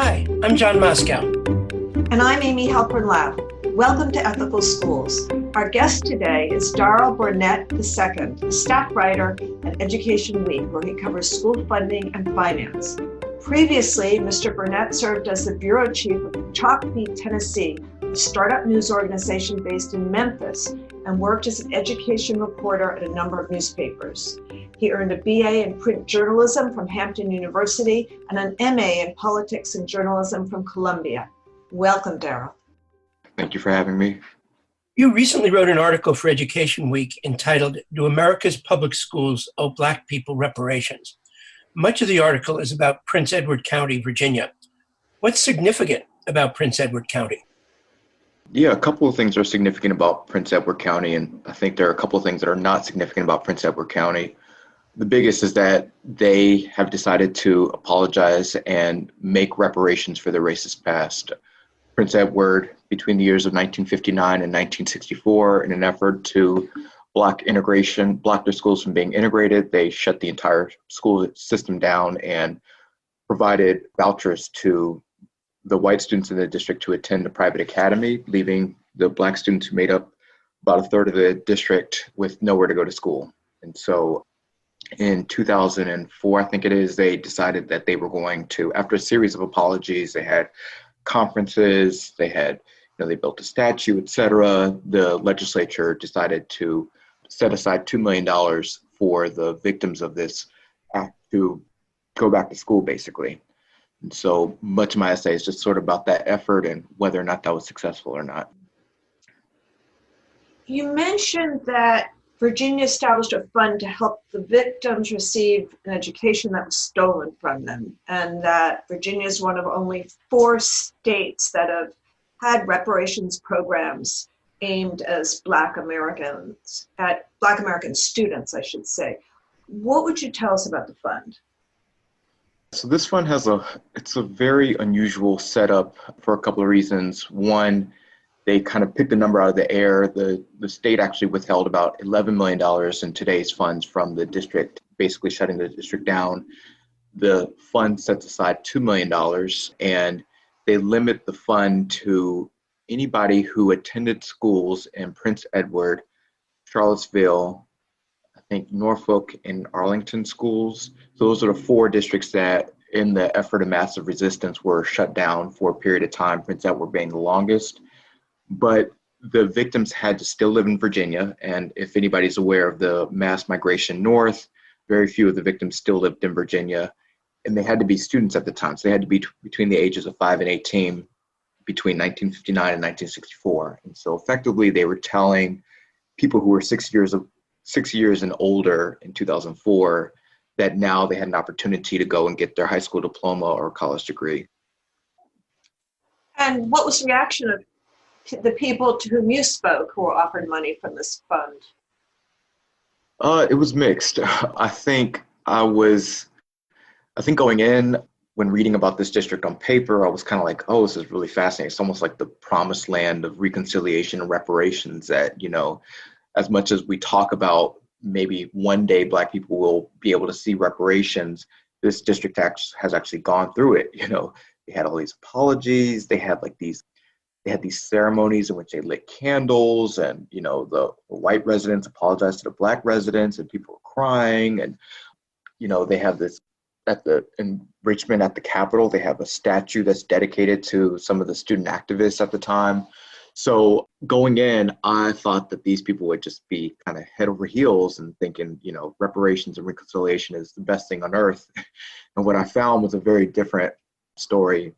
Hi, I'm John Moscow. And I'm Amy Halpern-Lapp. Welcome to Ethical Schools. Our guest today is Daarel Burnette II, a staff writer at Education Week, where he covers school funding and finance. Previously, Mr. Burnette served as the bureau chief of Chalkbeat, Tennessee, a startup news organization based in Memphis, and worked as an education reporter at a number of newspapers. He earned a BA in print journalism from Hampton University and an MA in politics and journalism from Columbia. Welcome, Daarel. Thank you for having me. You recently wrote an article for Education Week entitled, "Do America's Public Schools Owe Black People Reparations?" Much of the article is about Prince Edward County, Virginia. What's significant about Prince Edward County? Yeah, a couple of things are significant about Prince Edward County, and I think there are a couple of things that are not significant about Prince Edward County. The biggest is that they have decided to apologize and make reparations for their racist past. Prince Edward, between the years of 1959 and 1964, in an effort to block their schools from being integrated, they shut the entire school system down and provided vouchers to the white students in the district to attend a private academy, leaving the black students who made up about a third of the district with nowhere to go to school. And so in 2004, I think it is, they decided that they were going to, after a series of apologies, they had conferences, they built a statue, etc. The legislature decided to set aside $2 million for the victims of this act to go back to school, basically. And so much of my essay is just sort of about that effort and whether or not that was successful or not. You mentioned that Virginia established a fund to help the victims receive an education that was stolen from them, and that Virginia is one of only 4 states that have had reparations programs aimed as Black American students, I should say. What would you tell us about the fund? So this fund it's a very unusual setup for a couple of reasons. One, they kind of picked a number out of the air. The state actually withheld about $11 million in today's funds from the district, basically shutting the district down. The fund sets aside $2 million, and they limit the fund to anybody who attended schools in Prince Edward, Charlottesville, I think Norfolk and Arlington schools. So those are the 4 districts that, in the effort of massive resistance, were shut down for a period of time, Prince Edward being the longest. But the victims had to still live in Virginia, and if anybody's aware of the mass migration north, very few of the victims still lived in Virginia, and they had to be students at the time. So they had to be between the ages of 5 and 18 between 1959 and 1964. And so effectively they were telling people who were 6 years and older in 2004 that now they had an opportunity to go and get their high school diploma or college degree. And what was the reaction of the people to whom you spoke who were offered money from this fund? It was mixed. I think going in, when reading about this district on paper, I was kind of like, oh, this is really fascinating. It's almost like the promised land of reconciliation and reparations that, as much as we talk about maybe one day Black people will be able to see reparations, this district has actually gone through it. They had all these apologies. They had these ceremonies in which they lit candles, and the white residents apologized to the Black residents, and people were crying. And they have this in Richmond at the Capitol. They have a statue that's dedicated to some of the student activists at the time. So going in, I thought that these people would just be kind of head over heels and thinking, reparations and reconciliation is the best thing on earth. And what I found was a very different story.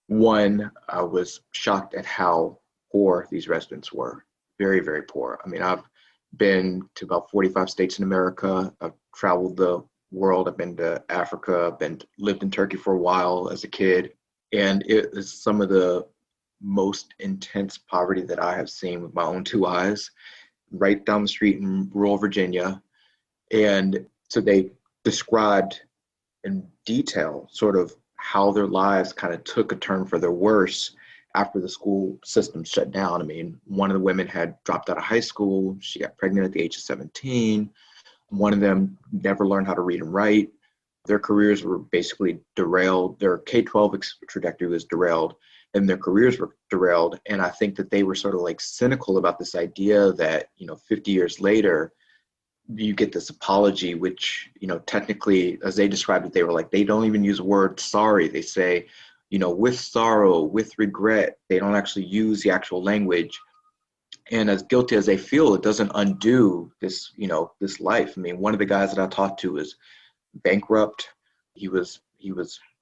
One, I was shocked at how poor these residents were. Very, very poor. I mean, I've been to about 45 states in America. I've traveled the world. I've been to Africa. Lived in Turkey for a while as a kid. And it is some of the most intense poverty that I have seen with my own 2 eyes, right down the street in rural Virginia. And so they described in detail sort of how their lives kind of took a turn for the worse after the school system shut down. I mean, one of the women had dropped out of high school. She got pregnant at the age of 17. One of them never learned how to read and write. Their careers were basically derailed. Their K-12 trajectory was derailed, and their careers were derailed. And I think that they were sort of like cynical about this idea that, 50 years later, you get this apology, which, technically, as they described it, they were like, they don't even use the word sorry. They say, with sorrow, with regret. They don't actually use the actual language. And as guilty as they feel, it doesn't undo this, this life. I mean, one of the guys that I talked to was bankrupt. He was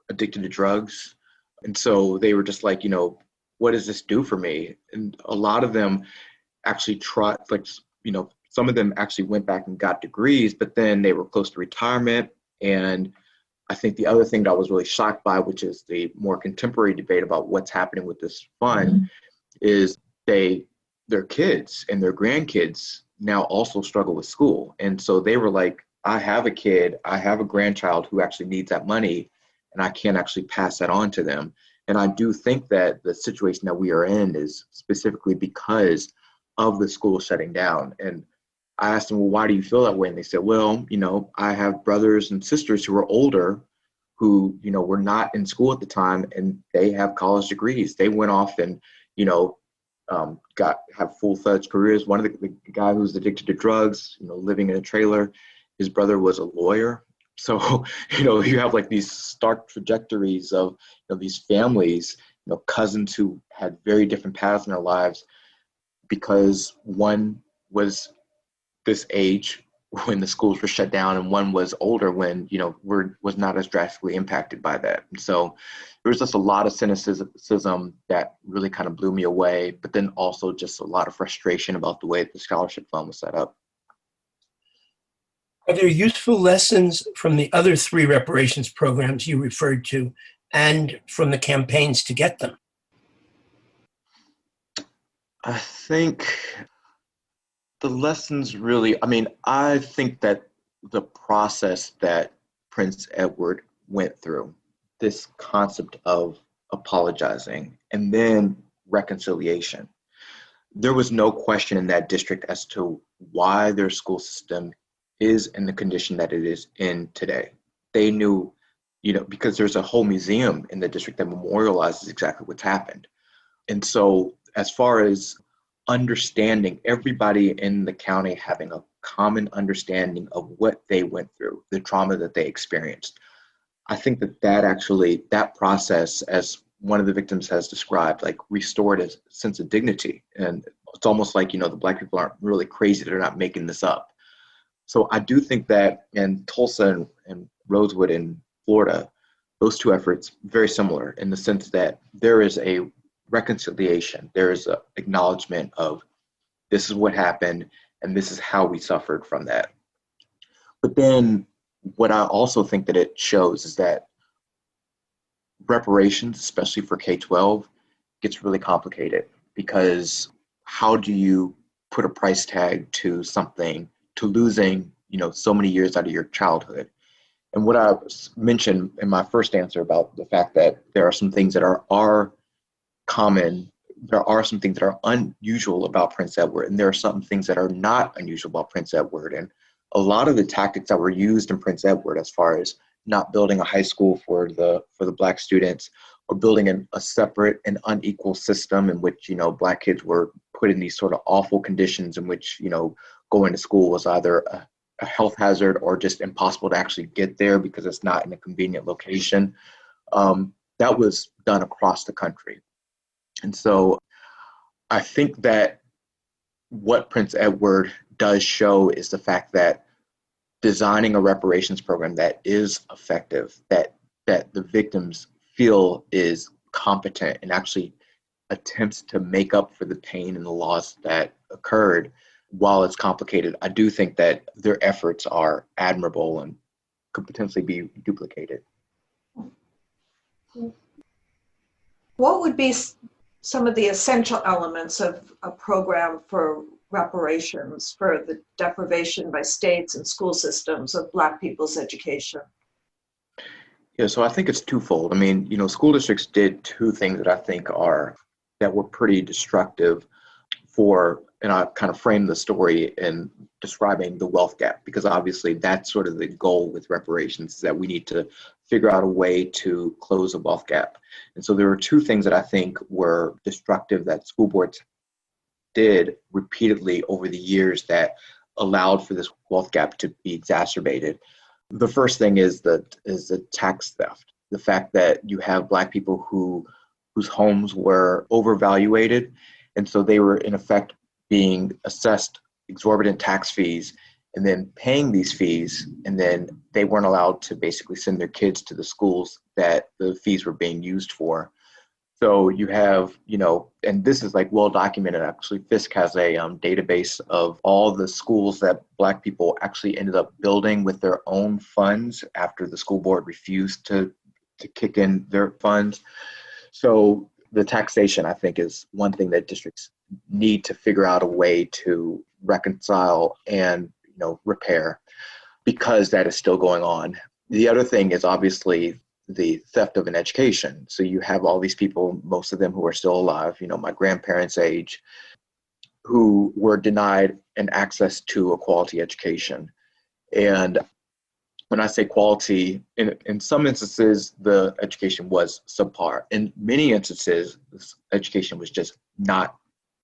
addicted to drugs. And so they were just like, what does this do for me? And a lot of them actually tried, some of them actually went back and got degrees, but then they were close to retirement. And I think the other thing that I was really shocked by, which is the more contemporary debate about what's happening with this fund, is their kids and their grandkids now also struggle with school. And so they were like, I have a kid, I have a grandchild who actually needs that money, and I can't actually pass that on to them. And I do think that the situation that we are in is specifically because of the school shutting down. And I asked them, well, why do you feel that way? And they said, well, I have brothers and sisters who are older who, were not in school at the time, and they have college degrees. They went off and, have full-fledged careers. One of the guy who's addicted to drugs, living in a trailer, his brother was a lawyer. So, you have like these stark trajectories of these families, cousins who had very different paths in their lives, because one was this age when the schools were shut down, and one was older when, was not as drastically impacted by that. And so there was just a lot of cynicism that really kind of blew me away, but then also just a lot of frustration about the way the scholarship fund was set up. Are there useful lessons from the other three reparations programs you referred to and from the campaigns to get them? I think the lessons really, I think that the process that Prince Edward went through, this concept of apologizing and then reconciliation, there was no question in that district as to why their school system is in the condition that it is in today. They knew, because there's a whole museum in the district that memorializes exactly what's happened. And so as far as understanding, everybody in the county having a common understanding of what they went through, the trauma that they experienced, I think that process, as one of the victims has described, like restored a sense of dignity. And it's almost like, the Black people aren't really crazy. They're not making this up. So I do think that in Tulsa and Rosewood in Florida, those two efforts very similar in the sense that there is a reconciliation, there is an acknowledgement of this is what happened and this is how we suffered from that. But then what I also think that it shows is that reparations, especially for K-12, gets really complicated, because how do you put a price tag to something, to losing, so many years out of your childhood? And what I mentioned in my first answer about the fact that there are some things that are common, there are some things that are unusual about Prince Edward, and there are some things that are not unusual about Prince Edward. And a lot of the tactics that were used in Prince Edward, as far as not building a high school for the Black students, or building a separate and unequal system in which, Black kids were put in these sort of awful conditions in which, going to school was either a health hazard or just impossible to actually get there because it's not in a convenient location. That was done across the country. And so I think that what Prince Edward does show is the fact that designing a reparations program that is effective, that the victims feel is competent and actually attempts to make up for the pain and the loss that occurred, while it's complicated, I do think that their efforts are admirable and could potentially be duplicated. What would be some of the essential elements of a program for reparations for the deprivation by states and school systems of Black people's education? Yeah, so I think it's twofold. School districts did two things that I think that were pretty destructive for and I kind of framed the story in describing the wealth gap, because obviously that's sort of the goal with reparations, is that we need to figure out a way to close a wealth gap. And so there were two things that I think were destructive that school boards did repeatedly over the years that allowed for this wealth gap to be exacerbated. The first thing is the tax theft. The fact that you have Black people whose homes were overvaluated, and so they were in effect being assessed exorbitant tax fees and then paying these fees, and then they weren't allowed to basically send their kids to the schools that the fees were being used for. So you have, and this is like well documented. Actually, Fisk has a database of all the schools that Black people actually ended up building with their own funds after the school board refused to kick in their funds. So the taxation, I think, is one thing that districts need to figure out a way to reconcile and repair, because that is still going on. The other thing is obviously the theft of an education. So you have all these people, most of them who are still alive, my grandparents' age, who were denied an access to a quality education. And when I say quality, in some instances, the education was subpar. In many instances, this education was just not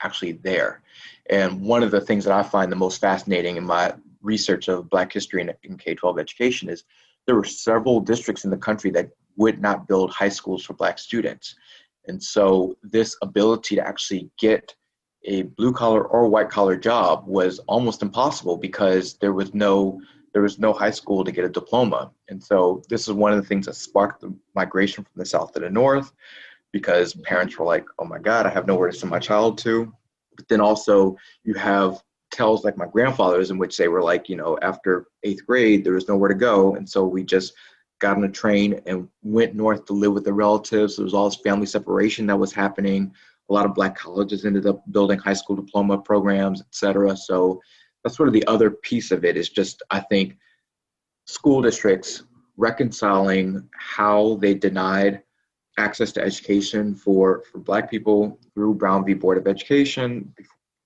actually there. And one of the things that I find the most fascinating in my research of Black history in K-12 education is there were several districts in the country that would not build high schools for Black students. And so this ability to actually get a blue collar or white collar job was almost impossible, because there was no high school to get a diploma. And so this is one of the things that sparked the migration from the South to the North, because parents were like, oh my God, I have nowhere to send my child to. But then also you have tales like my grandfather's, in which they were like, after 8th grade, there was nowhere to go. And so we just got on a train and went north to live with their relatives. There was all this family separation that was happening. A lot of Black colleges ended up building high school diploma programs, et cetera. So that's sort of the other piece of it, is just, I think, school districts reconciling how they denied access to education for Black people through Brown v. Board of Education,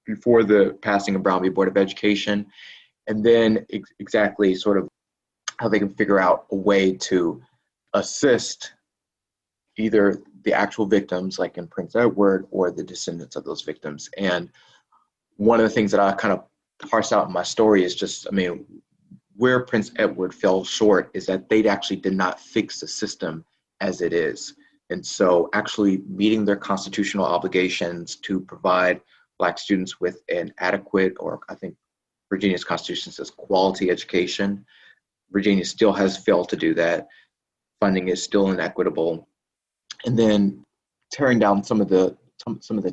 before the passing of Brown v. Board of Education, and then exactly sort of how they can figure out a way to assist either the actual victims, like in Prince Edward, or the descendants of those victims. And one of the things that I kind of parse out in my story is just, where Prince Edward fell short is that they actually did not fix the system as it is. And so actually meeting their constitutional obligations to provide Black students with an adequate, or I think Virginia's constitution says quality education. Virginia still has failed to do that. Funding is still inequitable. And then tearing down some of the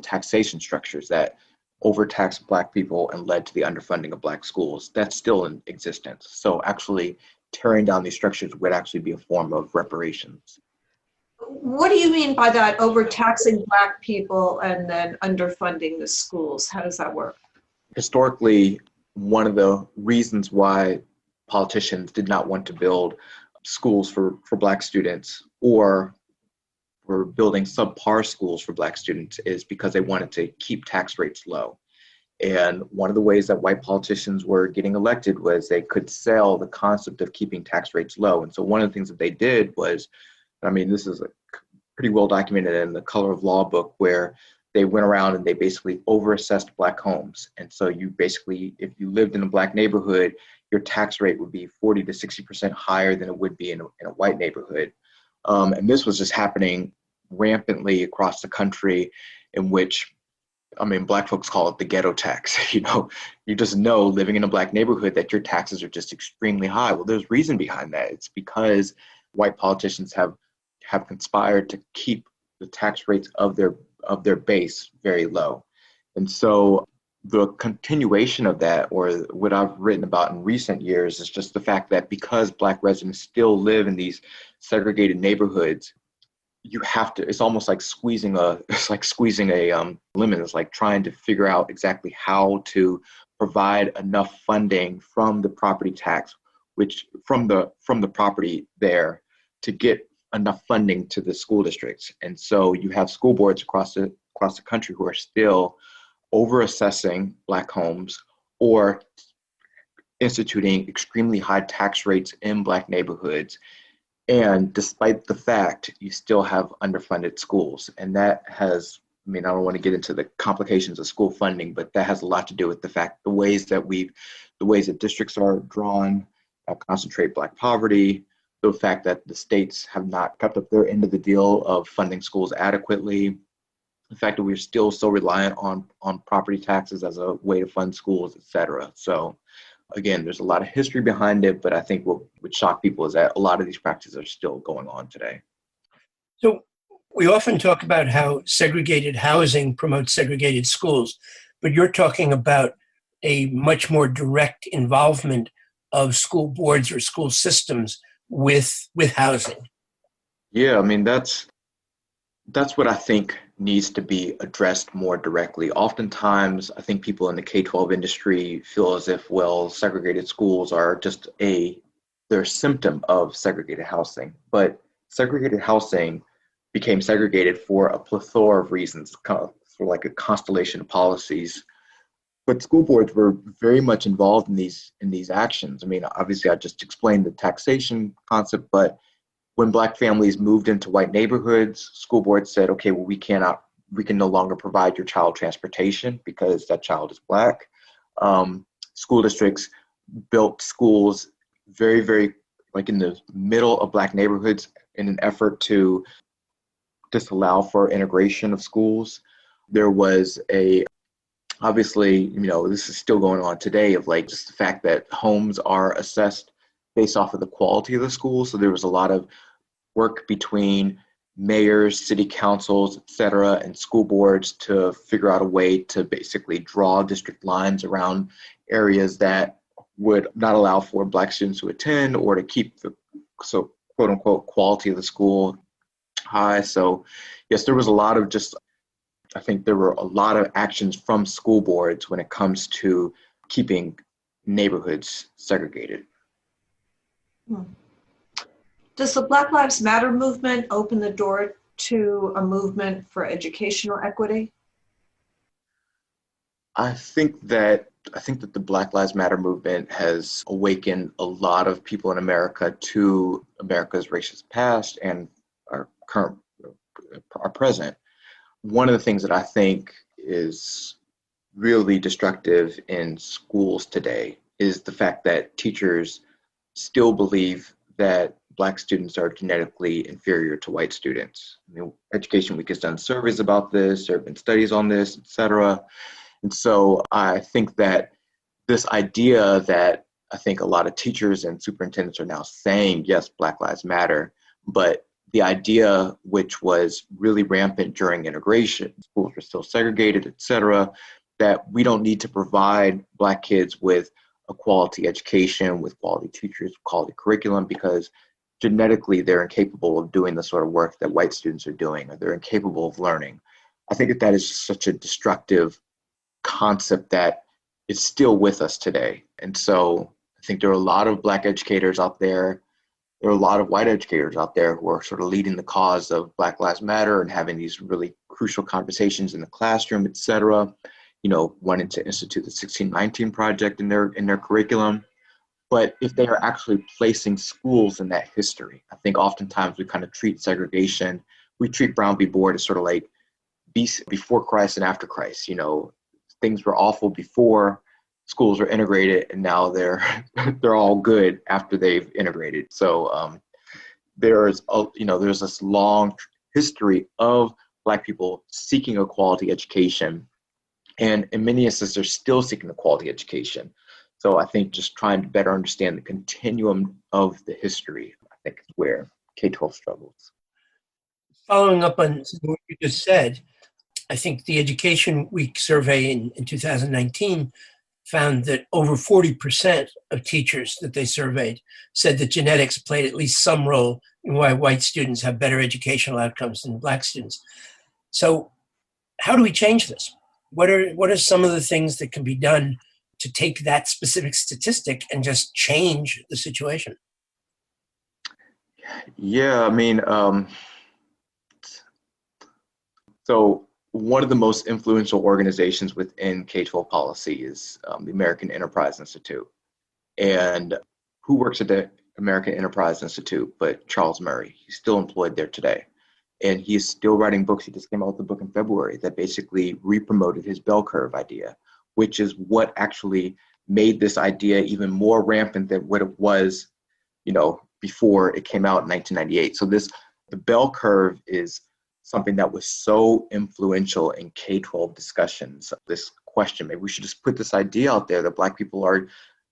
taxation structures that overtaxed Black people and led to the underfunding of Black schools. That's still in existence. So actually tearing down these structures would actually be a form of reparations. What do you mean by that, overtaxing Black people and then underfunding the schools? How does that work? Historically, one of the reasons why politicians did not want to build schools for Black students, or were building subpar schools for Black students, is because they wanted to keep tax rates low. And one of the ways that white politicians were getting elected was they could sell the concept of keeping tax rates low. And so one of the things that they did was, this is pretty well documented in the Color of Law book, where they went around and they basically overassessed Black homes. And so you basically, if you lived in a Black neighborhood, your tax rate would be 40 to 60% higher than it would be in a white neighborhood. And this was just happening rampantly across the country, in which, Black folks call it the ghetto tax. You just know, living in a Black neighborhood, that your taxes are just extremely high. Well, there's reason behind that. It's because white politicians have conspired to keep the tax rates of their base very low. And so the continuation of that, or what I've written about in recent years, is just the fact that because Black residents still live in these segregated neighborhoods, you have to, it's almost like squeezing a lemon. It's like trying to figure out exactly how to provide enough funding from the property tax, which from the property there, to get enough funding to the school districts. And so you have school boards across the country who are still over-assessing Black homes or instituting extremely high tax rates in Black neighborhoods. And despite the fact, you still have underfunded schools. And that has, I mean, I don't want to get into the complications of school funding, but that has a lot to do with the fact, the ways that districts are drawn concentrate Black poverty, the fact that the states have not kept up their end of the deal of funding schools adequately, the fact that we're still so reliant on property taxes as a way to fund schools, et cetera. So again, there's a lot of history behind it, but I think what would shock people is that a lot of these practices are still going on today. So we often talk about how segregated housing promotes segregated schools, but you're talking about a much more direct involvement of school boards or school systems with housing. Yeah, I mean, that's what I think needs to be addressed more directly. Oftentimes, I think people in the K-12 industry feel as if, well, segregated schools are just they're a symptom of segregated housing. But segregated housing became segregated for a plethora of reasons, kind of for like a constellation of policies. But school boards were very much involved in these actions. I mean, obviously, I just explained the taxation concept, but when Black families moved into white neighborhoods, school boards said, okay, well, we can no longer provide your child transportation because that child is Black. School districts built schools very, very like in the middle of Black neighborhoods in an effort to disallow for integration of schools. There was obviously, you know, this is still going on today of like just the fact that homes are assessed based off of the quality of the school. So there was a lot of work between mayors, city councils, et cetera, and school boards to figure out a way to basically draw district lines around areas that would not allow for Black students to attend or to keep the quote unquote quality of the school high. So yes, there was a lot of I think there were a lot of actions from school boards when it comes to keeping neighborhoods segregated. Does the Black Lives Matter movement open the door to a movement for educational equity? I think that the Black Lives Matter movement has awakened a lot of people in America to America's racist past and our present. One of the things that I think is really destructive in schools today is the fact that teachers still believe that Black students are genetically inferior to white students. I mean, Education Week has done surveys about this, there have been studies on this, et cetera. And so I think that this idea that I think a lot of teachers and superintendents are now saying, yes, Black Lives Matter, but the idea, which was really rampant during integration, schools were still segregated, et cetera, that we don't need to provide Black kids with a quality education, with quality teachers, quality curriculum, because genetically they're incapable of doing the sort of work that white students are doing, or they're incapable of learning. I think that is such a destructive concept that is still with us today. And so I think there are a lot of Black educators out there. There are a lot of white educators out there who are sort of leading the cause of Black Lives Matter and having these really crucial conversations in the classroom, et cetera, you know, wanting to institute the 1619 Project in their curriculum. But if they are actually placing schools in that history, I think oftentimes we kind of treat segregation, we treat Brown v. Board as sort of like before Christ and after Christ. You know, things were awful before schools were integrated, and now they're all good after they've integrated. So there's this long history of Black people seeking a quality education, and in many instances, they're still seeking a quality education. So I think just trying to better understand the continuum of the history, I think is where K-12 struggles. Following up on what you just said, I think the Education Week survey in 2019 found that over 40% of teachers that they surveyed said that genetics played at least some role in why white students have better educational outcomes than Black students. So how do we change this? What are some of the things that can be done to take that specific statistic and just change the situation? Yeah, I mean, so one of the most influential organizations within K-12 policy is the American Enterprise Institute. And who works at the American Enterprise Institute but Charles Murray? He's still employed there today. And he is still writing books. He just came out with a book in February that basically re-promoted his bell curve idea, which is what actually made this idea even more rampant than what it was, before it came out in 1998. So the bell curve is something that was so influential in K-12 discussions. This question, maybe we should just put this idea out there that Black people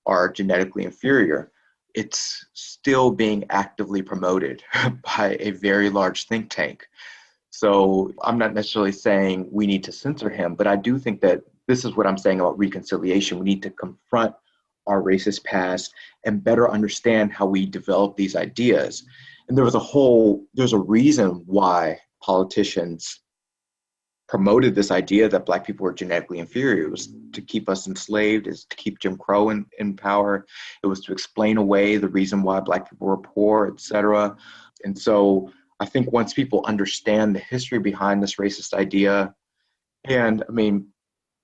are genetically inferior. It's still being actively promoted by a very large think tank. So I'm not necessarily saying we need to censor him, but I do think that this is what I'm saying about reconciliation. We need to confront our racist past and better understand how we develop these ideas. And there's a reason why politicians promoted this idea that Black people were genetically inferior. It was to keep us enslaved, is to keep Jim Crow in power. It was to explain away the reason why Black people were poor, et cetera. And so I think once people understand the history behind this racist idea,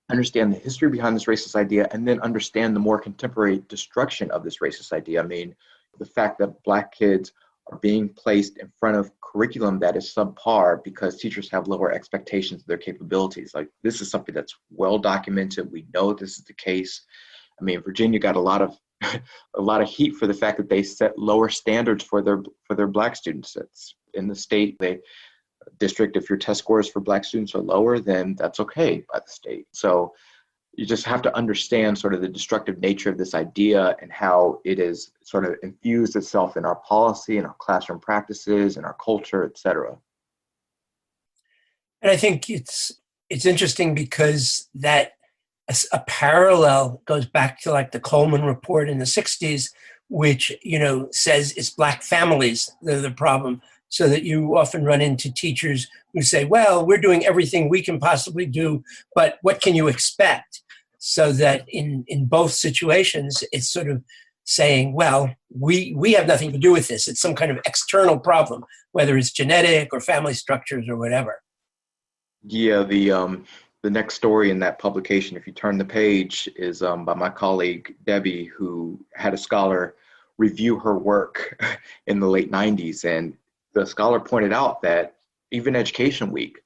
understand the history behind this racist idea, and then understand the more contemporary destruction of this racist idea. The fact that Black kids are being placed in front of curriculum that is subpar because teachers have lower expectations of their capabilities. Like, this is something that's well documented. We know this is the case. Virginia got a lot of heat for the fact that they set lower standards for their Black students. It's in the state district. If your test scores for Black students are lower, then that's okay by the state. So you just have to understand sort of the destructive nature of this idea and how it is sort of infused itself in our policy, in our classroom practices, in our culture, et cetera. And I think it's interesting because that a parallel goes back to like the Coleman report in the 60s, which, says it's Black families that are the problem. So that you often run into teachers who say, well, we're doing everything we can possibly do, but what can you expect? So that in both situations, it's sort of saying, well, we have nothing to do with this. It's some kind of external problem, whether it's genetic or family structures or whatever. Yeah, the next story in that publication, if you turn the page, is by my colleague, Debbie, who had a scholar review her work in the late 90s. And the scholar pointed out that even Education Week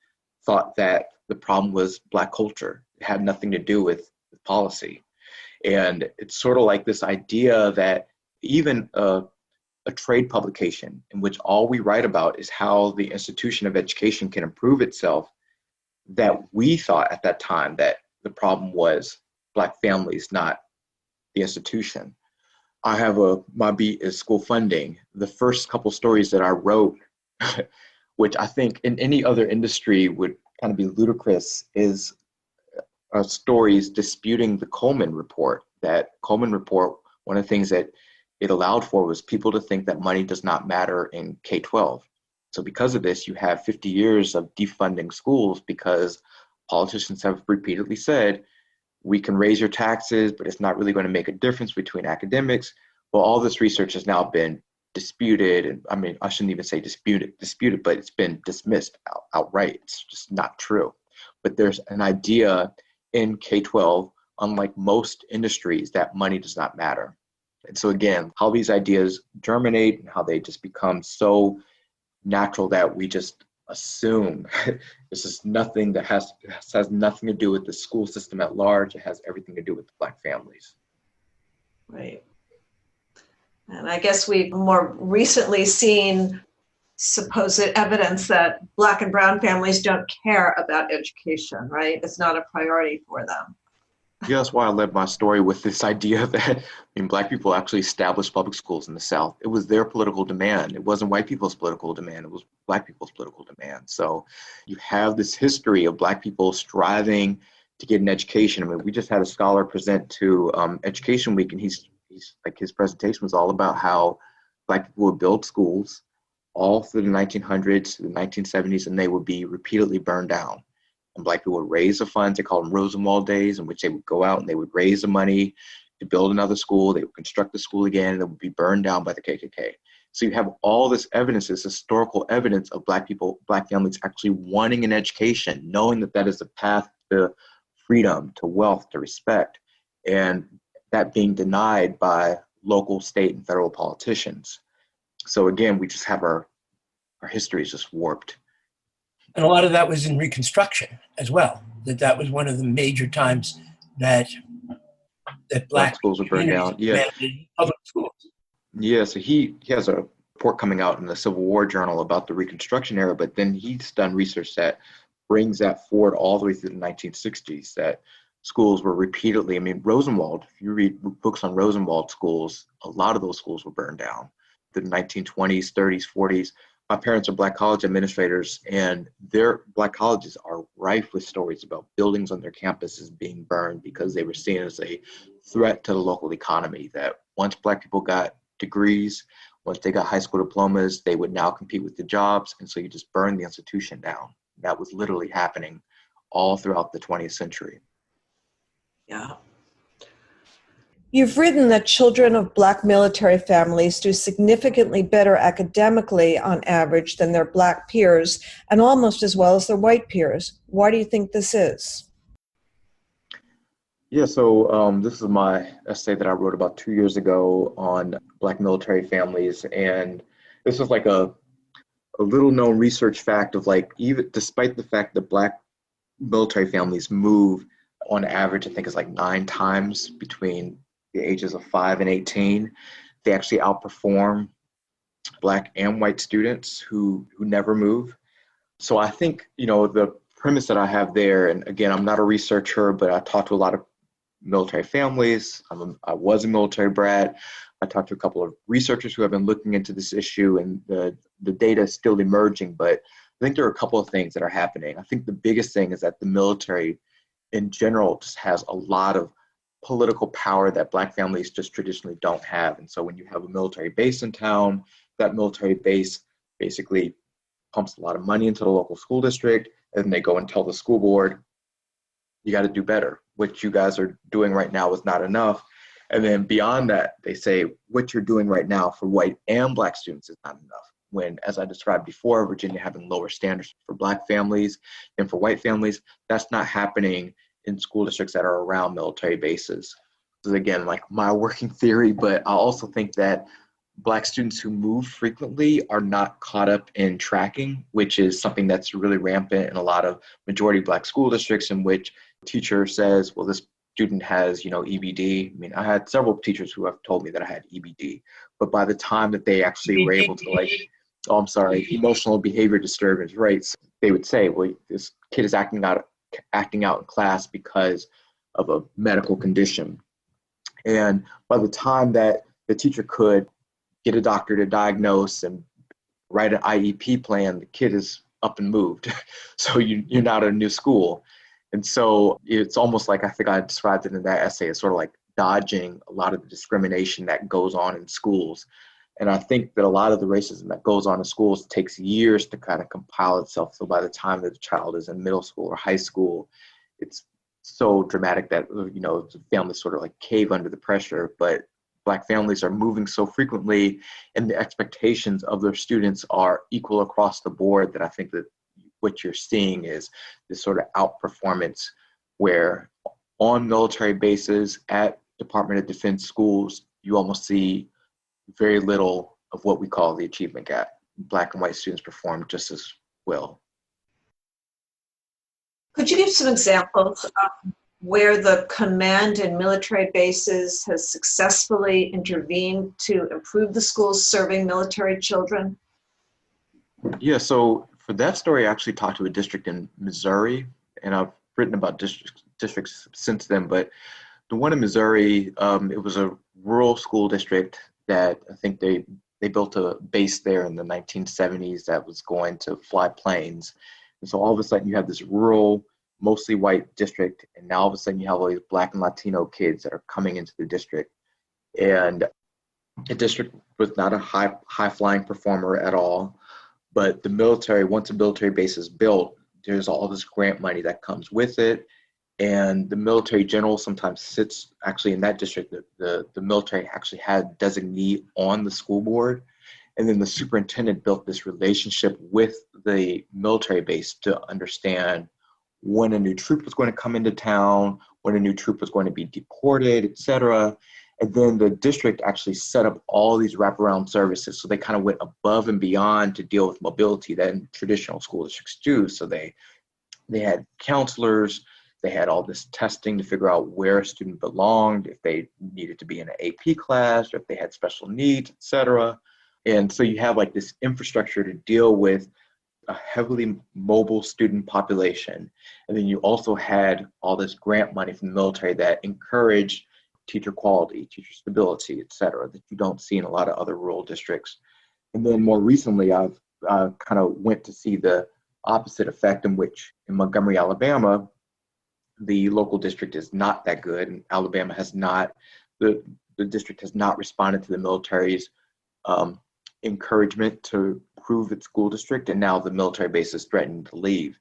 thought that the problem was Black culture. It had nothing to do with policy. And it's sort of like this idea that even a trade publication in which all we write about is how the institution of education can improve itself, that we thought at that time that the problem was Black families, not the institution. I have my beat is school funding. The first couple stories that I wrote, which I think in any other industry would kind of be ludicrous, is stories disputing the Coleman report. That Coleman report, one of the things that it allowed for was people to think that money does not matter in K-12. So because of this, you have 50 years of defunding schools because politicians have repeatedly said, we can raise your taxes, but it's not really going to make a difference between academics. Well, all this research has now been disputed. And I shouldn't even say disputed, but it's been dismissed outright. It's just not true. But there's an idea in K-12, unlike most industries, that money does not matter. And so again, how these ideas germinate and how they just become so natural that we just assume this is nothing that has nothing to do with the school system at large. It has everything to do with Black families. Right. And I guess we've more recently seen supposed evidence that Black and brown families don't care about education, right? It's not a priority for them. Yeah, that's why I led my story with this idea that Black people actually established public schools in the South. It was their political demand. It wasn't white people's political demand. It was Black people's political demand. So you have this history of Black people striving to get an education. We just had a scholar present to Education Week, and he's like, his presentation was all about how Black people would build schools all through the 1900s to the 1970s, and they would be repeatedly burned down. And Black people would raise the funds, they called them Rosenwald days, in which they would go out and they would raise the money to build another school. They would construct the school again, and it would be burned down by the KKK. So you have all this evidence, this historical evidence of Black people, Black families actually wanting an education, knowing that that is a path to freedom, to wealth, to respect, and that being denied by local, state, and federal politicians. So again, we just have our history is just warped. And a lot of that was in Reconstruction as well, that was one of the major times that Black schools were burned down. Yeah. Public schools. Yeah, so he has a report coming out in the Civil War Journal about the Reconstruction era, but then he's done research that brings that forward all the way through the 1960s, that schools were repeatedly, I mean, Rosenwald, if you read books on Rosenwald schools, a lot of those schools were burned down. The 1920s, 30s, 40s. My parents are Black college administrators, and their Black colleges are rife with stories about buildings on their campuses being burned because they were seen as a threat to the local economy, that once Black people got degrees, once they got high school diplomas, they would now compete with the jobs, and so you just burn the institution down. That was literally happening all throughout the 20th century. Yeah. You've written that children of Black military families do significantly better academically on average than their Black peers, and almost as well as their white peers. Why do you think this is? Yeah, so this is my essay that I wrote about 2 years ago on Black military families, and this was like a little known research fact of, like, even despite the fact that Black military families move on average, I think it's like 9 times between the ages of 5 and 18, they actually outperform Black and white students who never move. So I think, the premise that I have there, and again, I'm not a researcher, but I talked to a lot of military families. I was a military brat. I talked to a couple of researchers who have been looking into this issue, and the data is still emerging, but I think there are a couple of things that are happening. I think the biggest thing is that the military in general just has a lot of political power that Black families just traditionally don't have. And so when you have a military base in town, that military base basically pumps a lot of money into the local school district, and they go and tell the school board, you got to do better. What you guys are doing right now is not enough. And then beyond that, they say what you're doing right now for white and Black students is not enough. When, as I described before, Virginia having lower standards for Black families than for white families, that's not happening in school districts that are around military bases. This is, again, like my working theory, but I also think that Black students who move frequently are not caught up in tracking, which is something that's really rampant in a lot of majority Black school districts, in which a teacher says, well, this student has, EBD. I mean, I had several teachers who have told me that I had EBD, but by the time that they actually were able to, emotional behavior disturbance, right? So they would say, well, this kid is acting out in class because of a medical condition. And by the time that the teacher could get a doctor to diagnose and write an IEP plan, the kid is up and moved. So you're not at a new school. And so it's almost like, I think I described it in that essay, as sort of like dodging a lot of the discrimination that goes on in schools. And I think that a lot of the racism that goes on in schools takes years to kind of compile itself. So by the time that the child is in middle school or high school, it's so dramatic that, the families sort of like cave under the pressure. But Black families are moving so frequently, and the expectations of their students are equal across the board, that I think that what you're seeing is this sort of outperformance, where on military bases, at Department of Defense schools, you almost see very little of what we call the achievement gap. Black and white students perform just as well. Could you give some examples of where the command and military bases has successfully intervened to improve the schools serving military children? Yeah, so for that story, I actually talked to a district in Missouri, and I've written about districts since then, but the one in Missouri, it was a rural school district that I think they built a base there in the 1970s that was going to fly planes. And so all of a sudden you have this rural, mostly white district, and now all of a sudden you have all these Black and Latino kids that are coming into the district. And the district was not a high flying performer at all, but the military, once a military base is built, there's all this grant money that comes with it. And the military general sometimes sits actually in that district. The military actually had designee on the school board. And then the superintendent built this relationship with the military base to understand when a new troop was going to come into town, when a new troop was going to be deported, et cetera. And then the district actually set up all these wraparound services. So they kind of went above and beyond to deal with mobility that traditional school districts do. So they had counselors, they had all this testing to figure out where a student belonged, if they needed to be in an AP class, or if they had special needs, et cetera. And so you have like this infrastructure to deal with a heavily mobile student population. And then you also had all this grant money from the military that encouraged teacher quality, teacher stability, et cetera, that you don't see in a lot of other rural districts. And then more recently, I've kind of went to see the opposite effect, in which in Montgomery, Alabama, the local district is not that good. And Alabama has not, the district has not responded to the military's encouragement to improve its school district. And now the military base is threatening to leave.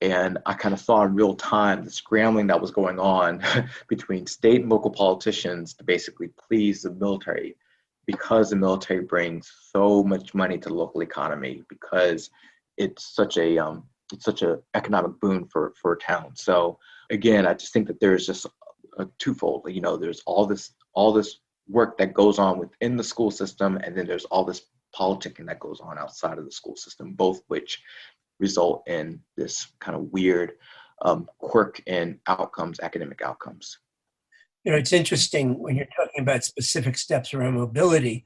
And I kind of saw in real time the scrambling that was going on between state and local politicians to basically please the military, because the military brings so much money to the local economy, because it's such a economic boon for a town. So again, I just think that there's just a twofold. You know, there's all this work that goes on within the school system, and then there's all this politicking that goes on outside of the school system, both which result in this kind of weird quirk in outcomes, academic outcomes. You know, it's interesting when you're talking about specific steps around mobility.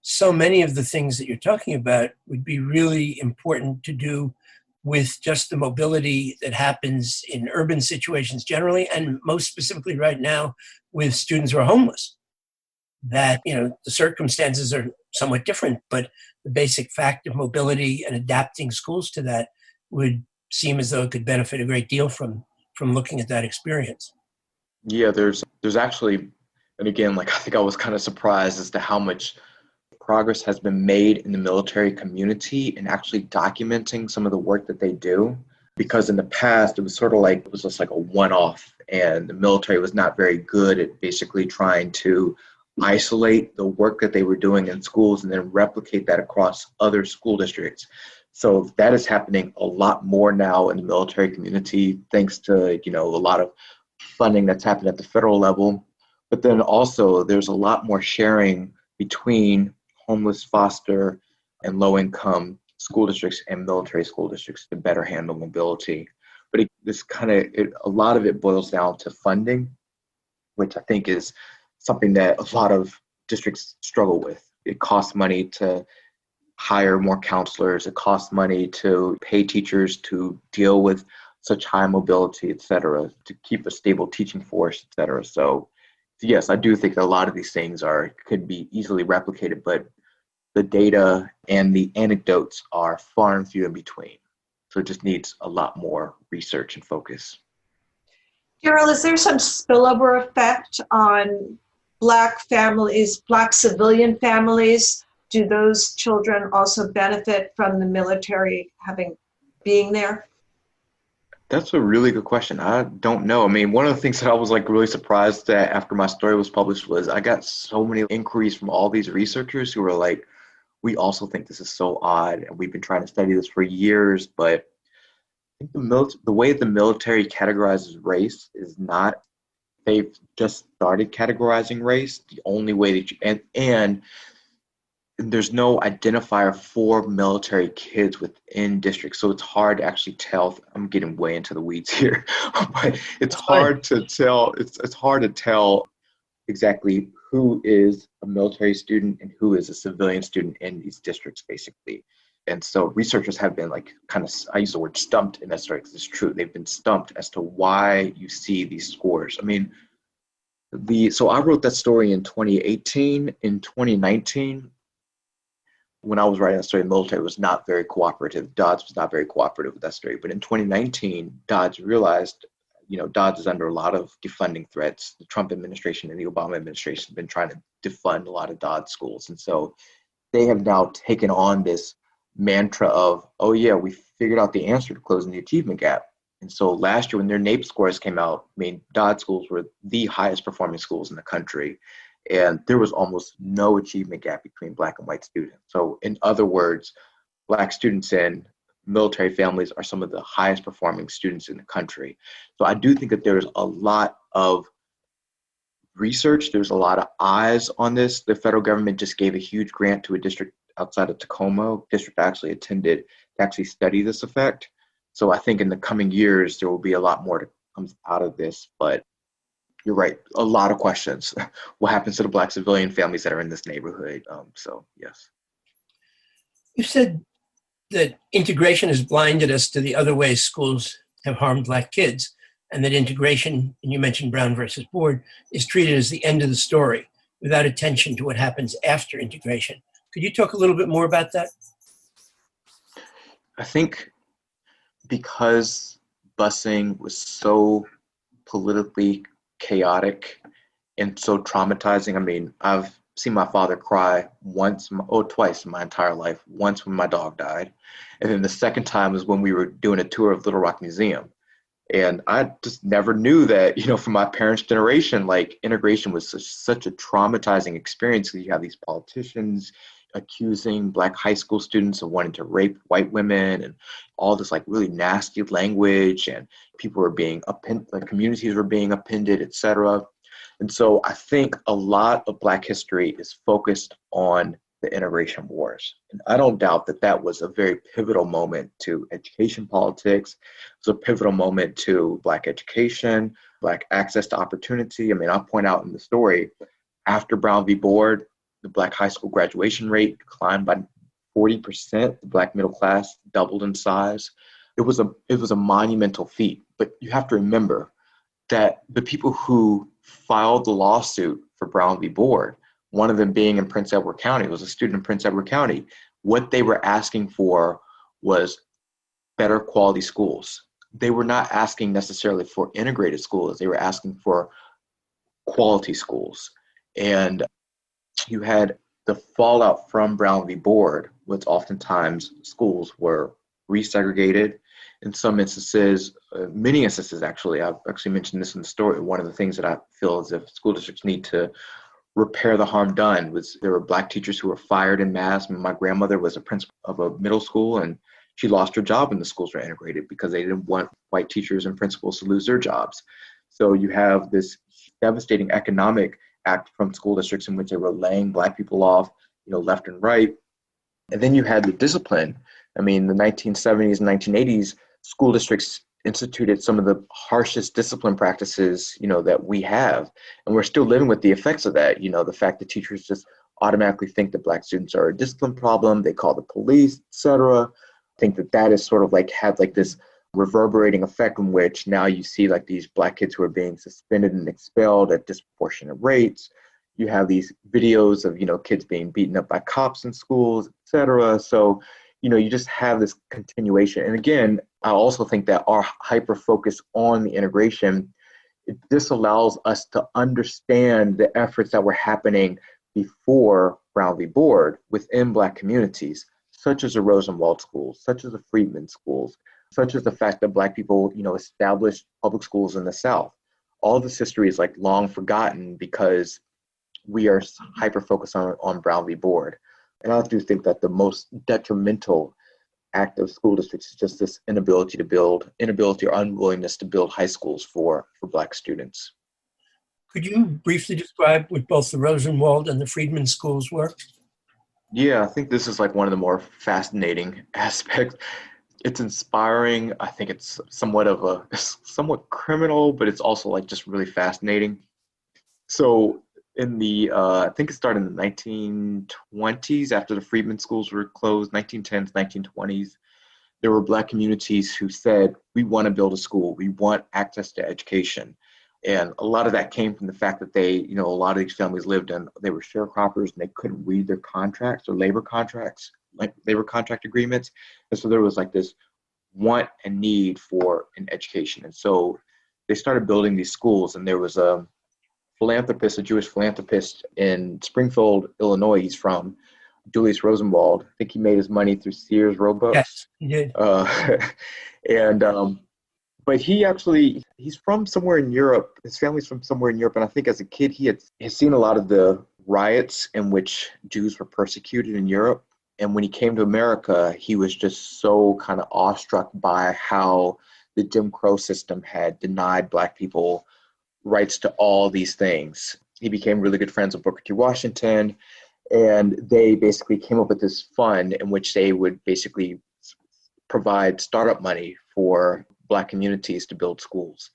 So many of the things that you're talking about would be really important to do with just the mobility that happens in urban situations generally, and most specifically right now with students who are homeless. That, you know, the circumstances are somewhat different, but the basic fact of mobility and adapting schools to that would seem as though it could benefit a great deal from looking at that experience. Yeah, there's actually, and again, like I think I was kind of surprised as to how much progress has been made in the military community in actually documenting some of the work that they do. Because in the past, it was sort of like, it was just like a one-off, and the military was not very good at basically trying to isolate the work that they were doing in schools and then replicate that across other school districts. So that is happening a lot more now in the military community, thanks to, you know, a lot of funding that's happened at the federal level. But then also there's a lot more sharing between homeless, foster, and low-income school districts and military school districts to better handle mobility. But a lot of it boils down to funding, which I think is something that a lot of districts struggle with. It costs money to hire more counselors. It costs money to pay teachers to deal with such high mobility, et cetera, to keep a stable teaching force, et cetera. So yes, I do think that a lot of these things could be easily replicated, but the data and the anecdotes are far and few in between. So it just needs a lot more research and focus. Daarel, is there some spillover effect on Black families, Black civilian families? Do those children also benefit from the military being there? That's a really good question. I don't know. I mean, one of the things that I was like really surprised at after my story was published was I got so many inquiries from all these researchers who were like, we also think this is so odd, and we've been trying to study this for years, but I think the way the military categorizes race is not, they've just started categorizing race. The only way that and there's no identifier for military kids within districts. So it's hard to actually tell. I'm getting way into the weeds here, but it's hard to tell. It's hard to tell exactly who is a military student and who is a civilian student in these districts, basically. And so researchers have been like I use the word stumped in that story because it's true. They've been stumped as to why you see these scores. I mean, so I wrote that story in 2018. In 2019, when I was writing that story, the military was not very cooperative. Dodge was not very cooperative with that story. But in 2019, Dodge realized, you know, Dodge is under a lot of defunding threats. The Trump administration and the Obama administration have been trying to defund a lot of Dodge schools. And so they have now taken on this mantra of, oh yeah, we figured out the answer to closing the achievement gap. And so last year when their NAEP scores came out, I mean, Dodge schools were the highest performing schools in the country. And there was almost no achievement gap between Black and white students. So in other words, Black students in military families are some of the highest performing students in the country. So I do think that there's a lot of research, there's a lot of eyes on this. The federal government just gave a huge grant to a district outside of Tacoma. District actually attended to actually study this effect. So I think in the coming years, there will be a lot more that comes out of this. But you're right, a lot of questions. What happens to the Black civilian families that are in this neighborhood? So yes. You said that integration has blinded us to the other ways schools have harmed Black kids, and that integration, and you mentioned Brown versus Board, is treated as the end of the story without attention to what happens after integration. Could you talk a little bit more about that? I think because busing was so politically chaotic and so traumatizing. I mean, I've seen my father cry twice in my entire life. Once when my dog died, and then the second time was when we were doing a tour of Little Rock Museum. And I just never knew that, from my parents' generation, like integration was such a traumatizing experience. You have these politicians accusing Black high school students of wanting to rape white women and all this like really nasty language, and people were being appended, like communities were being appended, etc. And so I think a lot of Black history is focused on the integration wars. And I don't doubt that that was a very pivotal moment to education politics. It was a pivotal moment to Black education, Black access to opportunity. I mean, I'll point out in the story, after Brown v. Board, the Black high school graduation rate declined by 40%. The Black middle class doubled in size. It was a monumental feat. But you have to remember that the people who filed the lawsuit for Brown v. Board, one of them being in Prince Edward County, was a student in Prince Edward County. What they were asking for was better quality schools. They were not asking necessarily for integrated schools. They were asking for quality schools. And you had the fallout from Brown v. Board, which oftentimes schools were resegregated. In some instances, many instances actually, I've actually mentioned this in the story, one of the things that I feel as if school districts need to repair the harm done was there were Black teachers who were fired en masse. My grandmother was a principal of a middle school, and she lost her job when the schools were integrated because they didn't want white teachers and principals to lose their jobs. So you have this devastating economic act from school districts in which they were laying Black people off, left and right. And then you had the discipline. I mean, the 1970s and 1980s, school districts instituted some of the harshest discipline practices, that we have. And we're still living with the effects of that. The fact that teachers just automatically think that Black students are a discipline problem. They call the police, etc. I think that is sort of like had like this reverberating effect in which now you see like these Black kids who are being suspended and expelled at disproportionate rates. You have these videos of, kids being beaten up by cops in schools, etc. So, you just have this continuation. And again, I also think that our hyper focus on the integration, this allows us to understand the efforts that were happening before Brown v. Board within Black communities, such as the Rosenwald schools, such as the Freedmen schools, such as the fact that Black people, established public schools in the South. All this history is like long forgotten because we are hyper focused on Brown v. Board. And I do think that the most detrimental act of school districts is just this inability or unwillingness to build high schools for Black students. Could you briefly describe what both the Rosenwald and the Freedmen schools were? Yeah, I think this is like one of the more fascinating aspects. It's inspiring. I think it's somewhat criminal, but it's also like just really fascinating. So in the, I think it started in the 1920s after the Freedmen schools were closed, 1910s, 1920s. There were Black communities who said, we want to build a school. We want access to education. And a lot of that came from the fact that a lot of these families they were sharecroppers and they couldn't read their contracts or labor contract agreements. And so there was like this want and need for an education. And so they started building these schools, and there was a Jewish philanthropist in Springfield, Illinois. He's from Julius Rosenwald. I think he made his money through Sears Roebuck. Yes, he did. And But he's from somewhere in Europe. His family's from somewhere in Europe. And I think as a kid, he had seen a lot of the riots in which Jews were persecuted in Europe. And when he came to America, he was just so kind of awestruck by how the Jim Crow system had denied Black people rights to all these things. He became really good friends with Booker T. Washington, and they basically came up with this fund in which they would basically provide startup money for Black communities to build schools.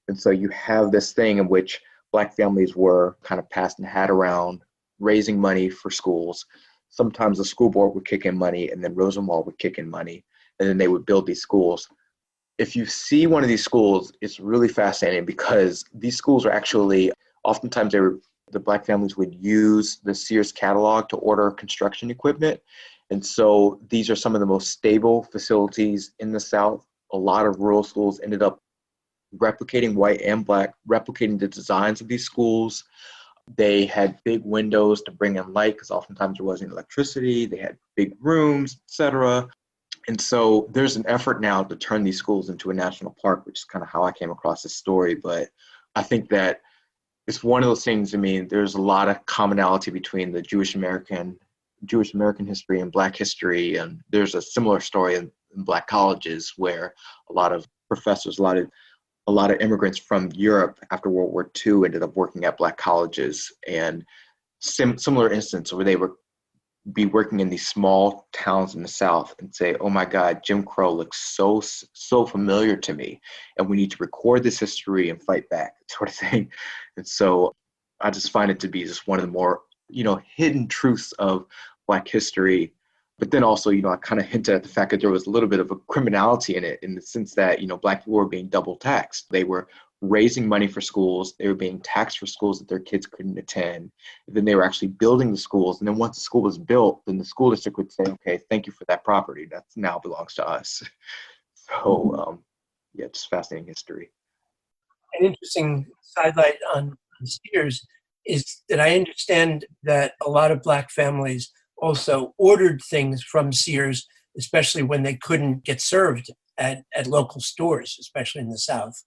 And so you have this thing in which Black families were kind of passing the hat around, raising money for schools. Sometimes the school board would kick in money, and then Rosenwald would kick in money, and then they would build these schools. If you see one of these schools, it's really fascinating because these schools are actually, oftentimes the Black families would use the Sears catalog to order construction equipment. And so these are some of the most stable facilities in the South. A lot of rural schools ended up replicating, white and Black, replicating the designs of these schools. They had big windows to bring in light because oftentimes there wasn't electricity. They had big rooms, etc. And so there's an effort now to turn these schools into a national park, which is kind of how I came across this story. But I think that it's one of those things. I mean, there's a lot of commonality between the Jewish American history and Black history. And there's a similar story in Black colleges where a lot of professors, a lot of immigrants from Europe after World War II ended up working at Black colleges, and similar instance where they would be working in these small towns in the South and say, oh my God, Jim Crow looks so familiar to me, and we need to record this history and fight back, sort of thing. And so I just find it to be just one of the more, hidden truths of Black history. But then also, I kind of hinted at the fact that there was a little bit of a criminality in it, in the sense that, Black people were being double taxed. They were raising money for schools. They were being taxed for schools that their kids couldn't attend. And then they were actually building the schools. And then once the school was built, then the school district would say, okay, thank you for that property. That now belongs to us. So, just fascinating history. An interesting sidelight on Sears is that I understand that a lot of Black families also ordered things from Sears, especially when they couldn't get served at local stores, especially in the South.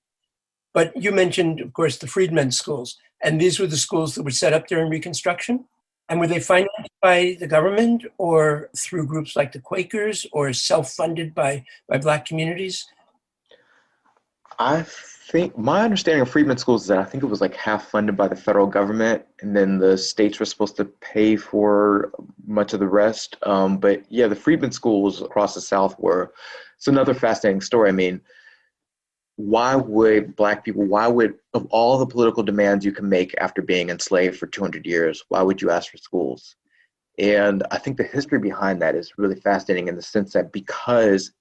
But you mentioned, of course, the Freedmen schools, and these were the schools that were set up during Reconstruction. And were they financed by the government or through groups like the Quakers, or self-funded by Black communities? I think my understanding of Freedmen schools is that I think it was like half funded by the federal government, and then the states were supposed to pay for much of the rest. But yeah, the Freedmen schools across the South it's another fascinating story. I mean, why would of all the political demands you can make after being enslaved for 200 years, why would you ask for schools? And I think the history behind that is really fascinating, in the sense that because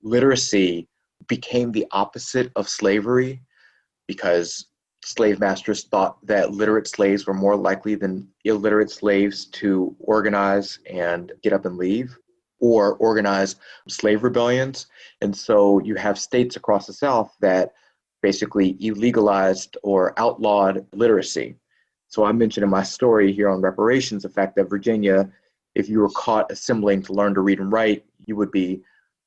literacy became the opposite of slavery, because slave masters thought that literate slaves were more likely than illiterate slaves to organize and get up and leave, or organize slave rebellions. And so you have states across the South that basically illegalized or outlawed literacy. So I mentioned in my story here on reparations the fact that Virginia, if you were caught assembling to learn to read and write, you would be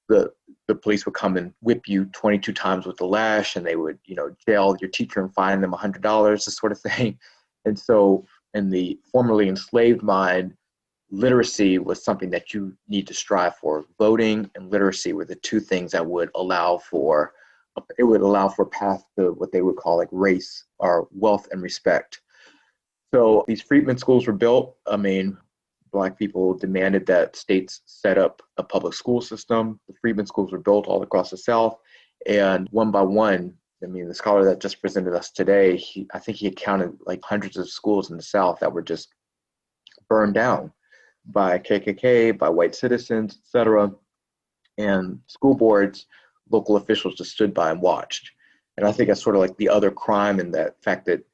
the police would come and whip you 22 times with the lash, and they would, jail your teacher and fine them $100, this sort of thing. And so in the formerly enslaved mind, literacy was something that you need to strive for. Voting and literacy were the two things that would allow for a path to what they would call like race or wealth and respect. So these Freedmen schools were built. I mean, Black people demanded that states set up a public school system. The Freedmen schools were built all across the South, and one by one, I mean, the scholar that just presented us today, I think he had counted like hundreds of schools in the South that were just burned down by KKK, by white citizens, etc. And school boards, local officials just stood by and watched. And I think that's sort of like the other crime in that fact that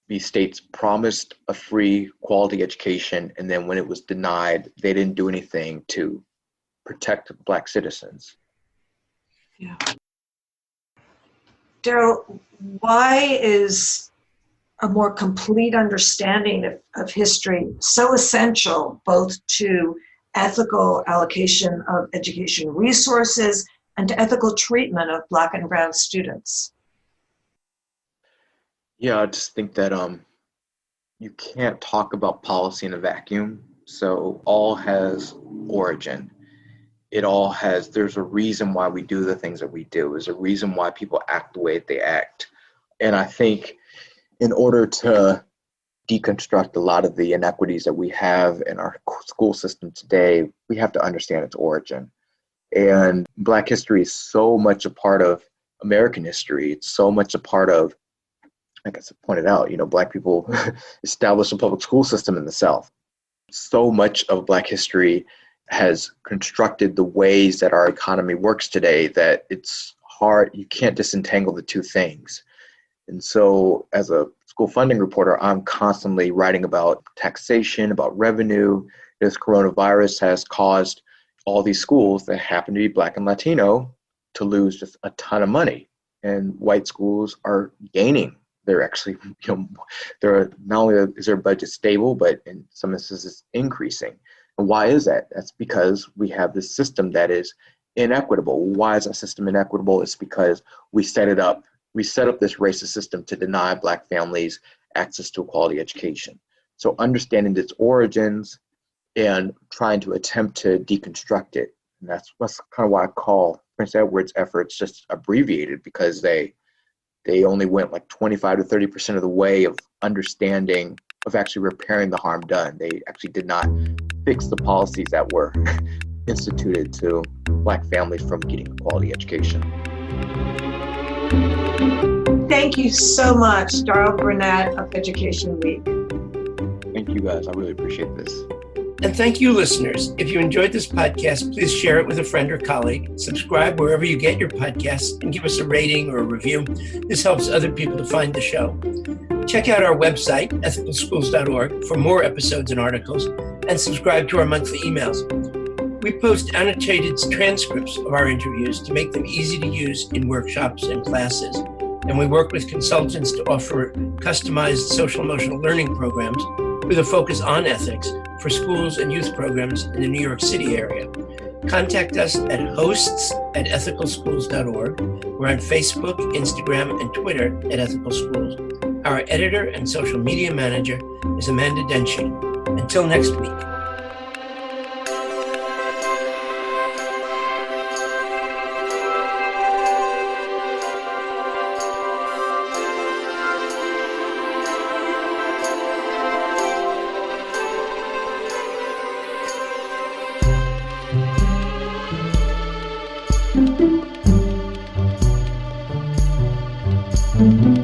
these states promised a free quality education, and then when it was denied, they didn't do anything to protect Black citizens. Yeah. Daarel, why is a more complete understanding of history so essential both to ethical allocation of education resources and to ethical treatment of Black and Brown students? Yeah, I just think that you can't talk about policy in a vacuum. So all has origin. There's a reason why we do the things that we do. There's a reason why people act the way they act. And I think in order to deconstruct a lot of the inequities that we have in our school system today, we have to understand its origin. And Black history is so much a part of American history. It's so much a part of, like I pointed out, Black people established a public school system in the South. So much of Black history has constructed the ways that our economy works today that it's hard, you can't disentangle the two things. And so as a school funding reporter, I'm constantly writing about taxation, about revenue. This coronavirus has caused all these schools that happen to be Black and Latino to lose just a ton of money. And white schools are gaining. They're actually, they're not only is their budget stable, but in some instances increasing. And why is that? That's because we have this system that is inequitable. Why is our system inequitable? It's because we set up this racist system to deny Black families access to a quality education. So understanding its origins and trying to attempt to deconstruct it. And that's kind of why I call Prince Edward's efforts just abbreviated, because they only went like 25 to 30% of the way of understanding, of actually repairing the harm done. They actually did not fix the policies that were instituted to Black families from getting a quality education. Thank you so much, Daarel Burnette of Education Week. Thank you guys. I really appreciate this. And thank you, listeners. If you enjoyed this podcast, please share it with a friend or colleague. Subscribe wherever you get your podcasts and give us a rating or a review. This helps other people to find the show. Check out our website, ethicalschools.org, for more episodes and articles, and subscribe to our monthly emails. We post annotated transcripts of our interviews to make them easy to use in workshops and classes. And we work with consultants to offer customized social-emotional learning programs with a focus on ethics for schools and youth programs in the New York City area. Contact us at hosts@ethicalschools.org. We're on Facebook, Instagram, and Twitter at Ethical Schools. Our editor and social media manager is Amanda Denshi. Until next week. Thank you.